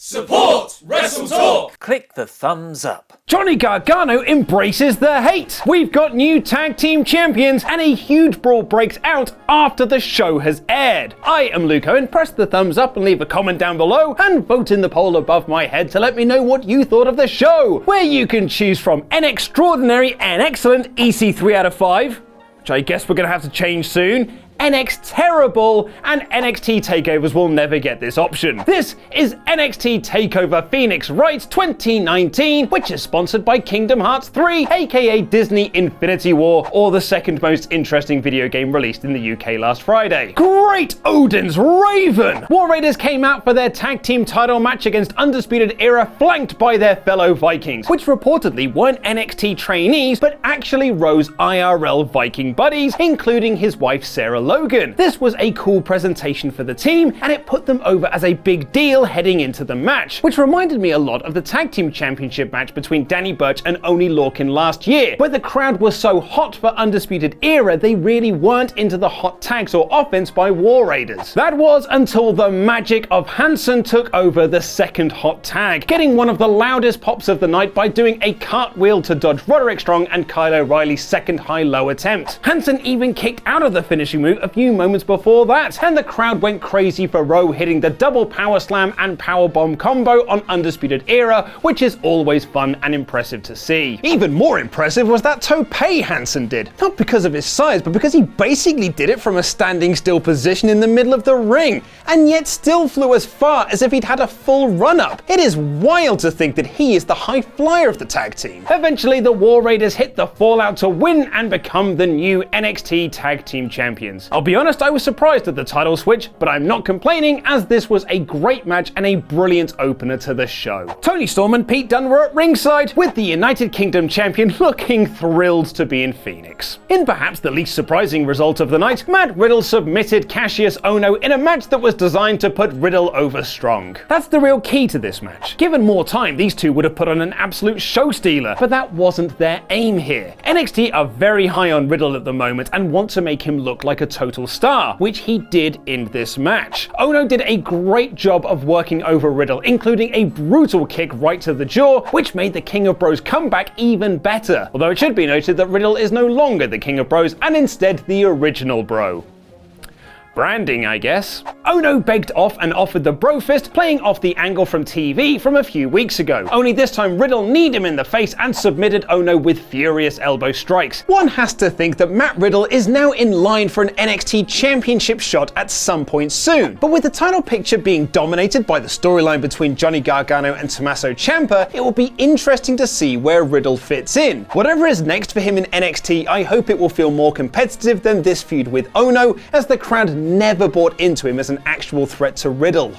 Support WrestleTalk! Click the thumbs up. Johnny Gargano embraces the hate. We've got new tag team champions and a huge brawl breaks out after the show has aired. I am Luke Owen. Press the thumbs up and leave a comment down below and vote in the poll above my head to let me know what you thought of the show, where you can choose from an extraordinary and excellent EC 3 out of 5, which I guess we're going to have to change soon, NX Terrible, and NXT Takeovers will never get this option. This is NXT Takeover Phoenix Wright 2019, which is sponsored by Kingdom Hearts 3, aka Disney Infinity War, or the second most interesting video game released in the UK last Friday. Great Odin's Raven! War Raiders came out for their tag team title match against Undisputed Era, flanked by their fellow Vikings, which reportedly weren't NXT trainees, but actually Ro's IRL Viking buddies, including his wife Sarah Logan. This was a cool presentation for the team, and it put them over as a big deal heading into the match, which reminded me a lot of the tag team championship match between Danny Burch and Oney Lorcan last year, where the crowd was so hot for Undisputed Era they really weren't into the hot tags or offense by War Raiders. That was until the magic of Hansen took over the second hot tag, getting one of the loudest pops of the night by doing a cartwheel to dodge Roderick Strong and Kyle O'Reilly's second high-low attempt. Hansen even kicked out of the finishing move a few moments before that, and the crowd went crazy for Ro hitting the double power slam and power bomb combo on Undisputed Era, which is always fun and impressive to see. Even more impressive was that tope Hansen did, not because of his size, but because he basically did it from a standing still position in the middle of the ring, and yet still flew as far as if he'd had a full run up. It is wild to think that he is the high flyer of the tag team. Eventually, the War Raiders hit the fallout to win and become the new NXT Tag Team Champions. I'll be honest, I was surprised at the title switch, but I'm not complaining, as this was a great match and a brilliant opener to the show. Tony Storm and Pete Dunne were at ringside, with the United Kingdom champion looking thrilled to be in Phoenix. In perhaps the least surprising result of the night, Matt Riddle submitted Kassius Ohno in a match that was designed to put Riddle over strong. That's the real key to this match. Given more time, these two would have put on an absolute show stealer, but that wasn't their aim here. NXT are very high on Riddle at the moment and want to make him look like a total star, which he did in this match. Ohno did a great job of working over Riddle, including a brutal kick right to the jaw, which made the King of Bros comeback even better. Although it should be noted that Riddle is no longer the King of Bros and instead the original Bro. Branding, I guess. Ohno begged off and offered the bro fist, playing off the angle from TV from a few weeks ago. Only this time Riddle kneed him in the face and submitted Ohno with furious elbow strikes. One has to think that Matt Riddle is now in line for an NXT championship shot at some point soon. But with the title picture being dominated by the storyline between Johnny Gargano and Tommaso Ciampa, it will be interesting to see where Riddle fits in. Whatever is next for him in NXT, I hope it will feel more competitive than this feud with Ohno, as the crowd never bought into him as an actual threat to Riddle.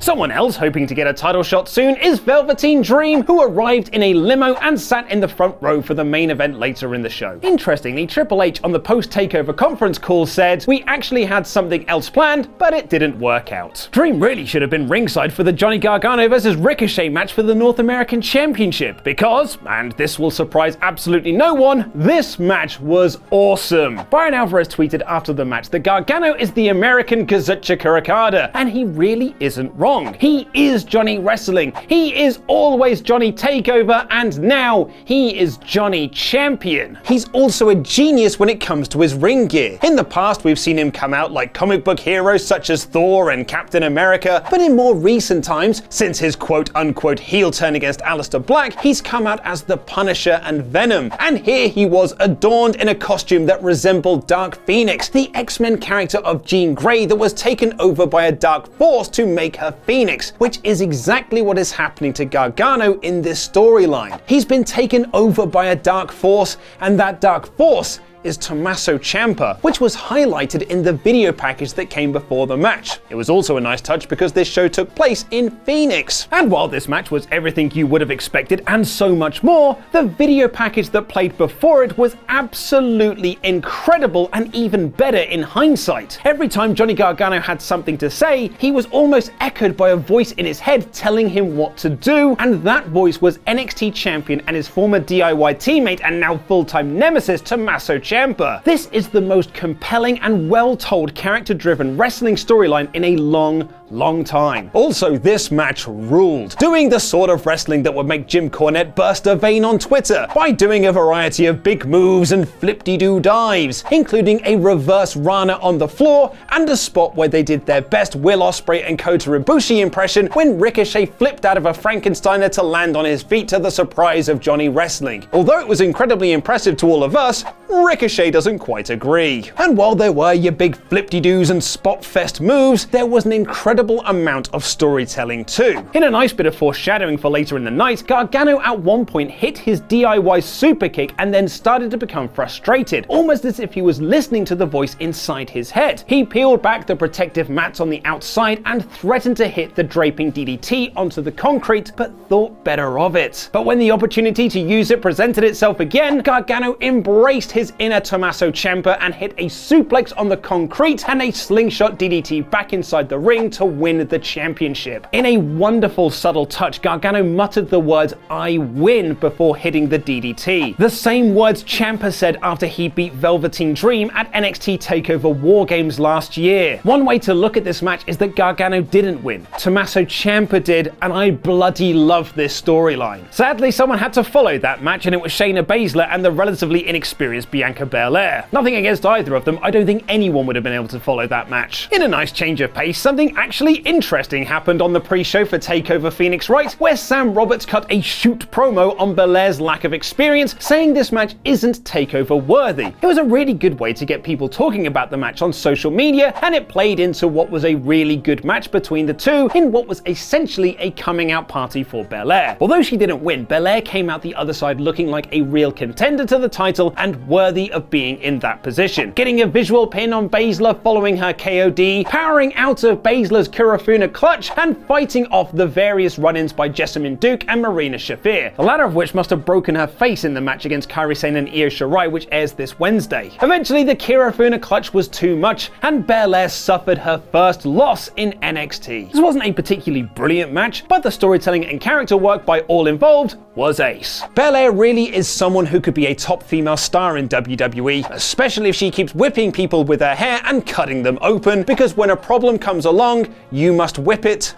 Someone else hoping to get a title shot soon is Velveteen Dream, who arrived in a limo and sat in the front row for the main event later in the show. Interestingly, Triple H on the post-takeover conference call said, "We actually had something else planned, but it didn't work out." Dream really should have been ringside for the Johnny Gargano vs Ricochet match for the North American Championship, because, and this will surprise absolutely no one, this match was awesome. Brian Alvarez tweeted after the match that Gargano is the American Kazuchika Okada, and he really isn't wrong. He is Johnny Wrestling, he is always Johnny Takeover, and now he is Johnny Champion. He's also a genius when it comes to his ring gear. In the past, we've seen him come out like comic book heroes such as Thor and Captain America, but in more recent times, since his quote-unquote heel turn against Alistair Black, he's come out as the Punisher and Venom, and here he was adorned in a costume that resembled Dark Phoenix, the X-Men character of Jean Grey that was taken over by a dark force to make her Phoenix, which is exactly what is happening to Gargano in this storyline. He's been taken over by a dark force, and that dark force is Tommaso Ciampa, which was highlighted in the video package that came before the match. It was also a nice touch because this show took place in Phoenix. And while this match was everything you would have expected and so much more, the video package that played before it was absolutely incredible and even better in hindsight. Every time Johnny Gargano had something to say, he was almost echoed by a voice in his head telling him what to do, and that voice was NXT champion and his former DIY teammate and now full-time nemesis Tommaso Ciampa. This is the most compelling and well-told character-driven wrestling storyline in a long, long time. Also, this match ruled, doing the sort of wrestling that would make Jim Cornette burst a vein on Twitter by doing a variety of big moves and flip-de-doo dives, including a reverse Rana on the floor and a spot where they did their best Will Ospreay and Kota Ibushi impression when Ricochet flipped out of a Frankensteiner to land on his feet to the surprise of Johnny Wrestling. Although it was incredibly impressive to all of us, Ricochet doesn't quite agree. And while there were your big flip-de-doos and spot-fest moves, there was an incredible amount of storytelling too. In a nice bit of foreshadowing for later in the night, Gargano at one point hit his DIY super kick and then started to become frustrated, almost as if he was listening to the voice inside his head. He peeled back the protective mats on the outside and threatened to hit the draping DDT onto the concrete, but thought better of it. But when the opportunity to use it presented itself again, Gargano embraced his inner Tommaso Ciampa and hit a suplex on the concrete and a slingshot DDT back inside the ring to win the championship. In a wonderful subtle touch, Gargano muttered the words "I win" before hitting the DDT. The same words Ciampa said after he beat Velveteen Dream at NXT TakeOver War Games last year. One way to look at this match is that Gargano didn't win. Tommaso Ciampa did, and I bloody love this storyline. Sadly, someone had to follow that match, and it was Shayna Baszler and the relatively inexperienced Bianca Belair. Nothing against either of them, I don't think anyone would have been able to follow that match. In a nice change of pace, something actually interesting happened on the pre-show for TakeOver Phoenix Wright, where Sam Roberts cut a shoot promo on Belair's lack of experience, saying this match isn't TakeOver worthy. It was a really good way to get people talking about the match on social media, and it played into what was a really good match between the two in what was essentially a coming out party for Belair. Although she didn't win, Belair came out the other side looking like a real contender to the title and worthy of being in that position, getting a visual pin on Baszler following her KOD, powering out of Baszler's Kurafuna clutch, and fighting off the various run-ins by Jessamine Duke and Marina Shafir, the latter of which must have broken her face in the match against Kairi Sane and Io Shirai, which airs this Wednesday. Eventually, the Kurafuna clutch was too much, and Belair suffered her first loss in NXT. This wasn't a particularly brilliant match, but the storytelling and character work by all involved was ace. Belair really is someone who could be a top female star in WWE, especially if she keeps whipping people with her hair and cutting them open, because when a problem comes along, you must whip it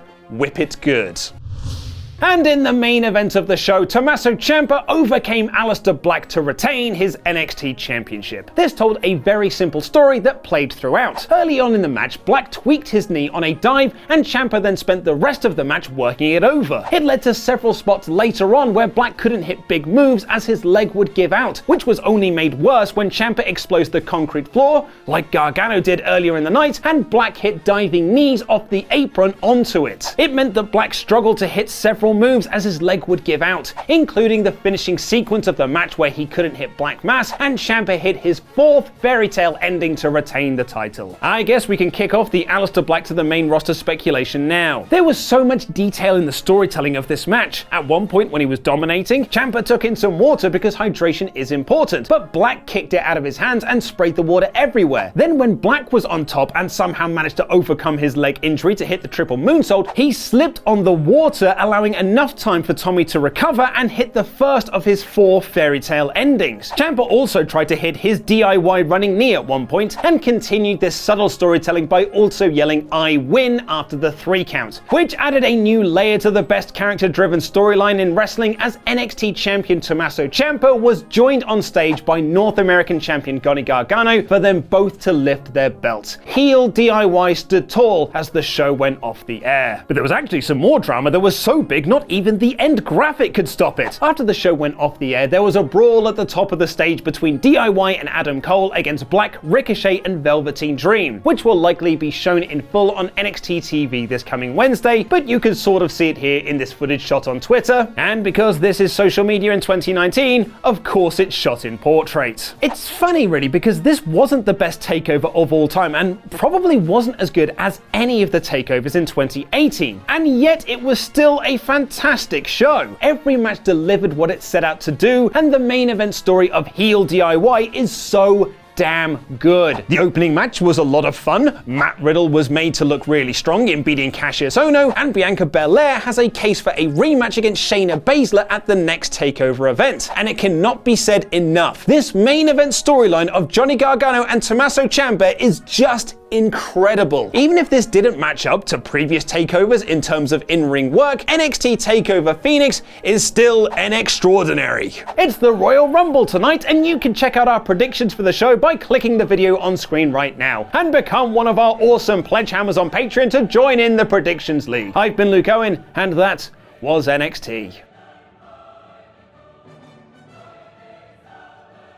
good. And in the main event of the show, Tommaso Ciampa overcame Alistair Black to retain his NXT Championship. This told a very simple story that played throughout. Early on in the match, Black tweaked his knee on a dive, and Ciampa then spent the rest of the match working it over. It led to several spots later on where Black couldn't hit big moves as his leg would give out, which was only made worse when Ciampa exposed the concrete floor, like Gargano did earlier in the night, and Black hit diving knees off the apron onto it. It meant that Black struggled to hit several moves as his leg would give out, including the finishing sequence of the match where he couldn't hit Black Mass, and Ciampa hit his fourth fairy tale ending to retain the title. I guess we can kick off the Alistair Black to the main roster speculation now. There was so much detail in the storytelling of this match. At one point when he was dominating, Ciampa took in some water because hydration is important, but Black kicked it out of his hands and sprayed the water everywhere. Then when Black was on top and somehow managed to overcome his leg injury to hit the triple moonsault, he slipped on the water, allowing enough time for Tommy to recover and hit the first of his 4 fairy tale endings. Ciampa also tried to hit his DIY running knee at one point and continued this subtle storytelling by also yelling "I win" after the 3 count, which added a new layer to the best character-driven storyline in wrestling, as NXT champion Tommaso Ciampa was joined on stage by North American champion Johnny Gargano for them both to lift their belts. Heel DIY stood tall as the show went off the air. But there was actually some more drama that was so big not even the end graphic could stop it. After the show went off the air, there was a brawl at the top of the stage between DIY and Adam Cole against Black, Ricochet and Velveteen Dream, which will likely be shown in full on NXT TV this coming Wednesday, but you can sort of see it here in this footage shot on Twitter, and because this is social media in 2019, of course it's shot in portrait. It's funny really, because this wasn't the best takeover of all time, and probably wasn't as good as any of the takeovers in 2018, and yet it was still a fantastic show. Every match delivered what it set out to do, and the main event story of heel DIY is so damn good. The opening match was a lot of fun. Matt Riddle was made to look really strong in beating Kassius Ohno, and Bianca Belair has a case for a rematch against Shayna Baszler at the next TakeOver event. And it cannot be said enough, this main event storyline of Johnny Gargano and Tommaso Ciampa is just incredible. Even if this didn't match up to previous takeovers in terms of in-ring work, NXT TakeOver Phoenix is still an extraordinary. It's the Royal Rumble tonight, and you can check out our predictions for the show by clicking the video on screen right now, and become one of our awesome pledge hammers on Patreon to join in the predictions league. I've been Luke Owen, and that was NXT.